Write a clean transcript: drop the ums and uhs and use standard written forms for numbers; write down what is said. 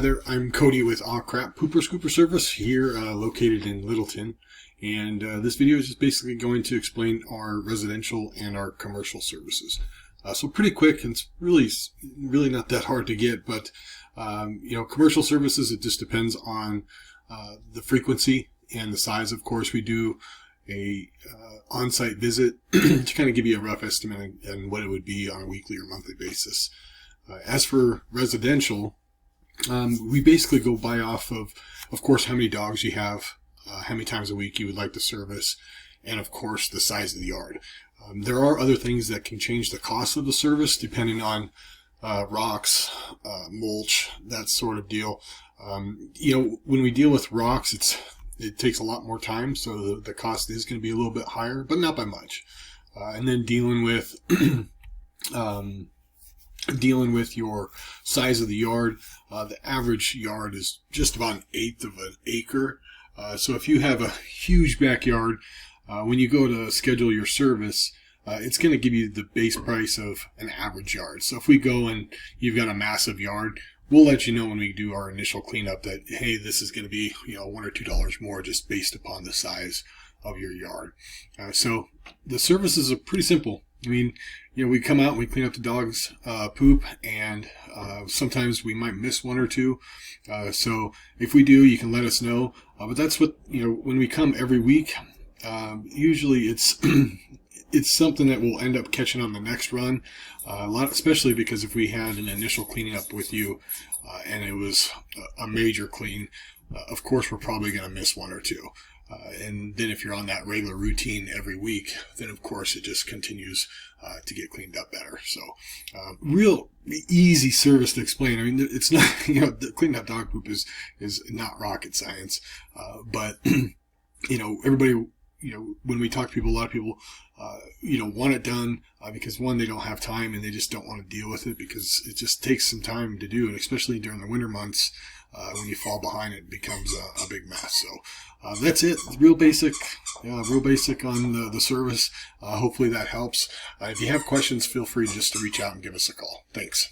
Hi there, I'm Cody with Aw Crap Pooper Scooper Service here located in Littleton, and this video is just basically going to explain our residential and our commercial services. So pretty quick, and it's really not that hard to get, but commercial services, it just depends on the frequency and the size. Of course, we do a on-site visit to kind of give you a rough estimate on what it would be on a weekly or monthly basis. As for residential, we basically go by off of course, how many dogs you have, how many times a week you would like to service, and of course, the size of the yard. There are other things that can change the cost of the service depending on rocks, mulch, that sort of deal. When we deal with rocks, it takes a lot more time, so the cost is going to be a little bit higher, but not by much. And then dealing with your size of the yard, the average yard is just about 1/8 of an acre. So if you have a huge backyard, when you go to schedule your service, it's going to give you the base price of an average yard. So if we go and you've got a massive yard, we'll let you know when we do our initial cleanup that, hey, this is going to be $1 or $2 more just based upon the size of your yard. So the services are pretty simple. I mean, we come out and we clean up the dog's poop, and sometimes we might miss one or two. So if we do, you can let us know. But that's what, when we come every week, usually it's it's something that we'll end up catching on the next run. Especially because if we had an initial cleaning up with you and it was a major clean, of course we're probably going to miss one or two. And then if you're on that regular routine every week, then of course it just continues to get cleaned up better. So real easy service to explain. I mean, it's not, cleaning up dog poop is not rocket science. But everybody, when we talk to people, a lot of people, want it done because, one, they don't have time and they just don't want to deal with it because it just takes some time to do, and especially during the winter months, when you fall behind, it becomes a big mess. So that's it. Real basic on the service. Hopefully that helps. If you have questions, feel free just to reach out and give us a call. Thanks.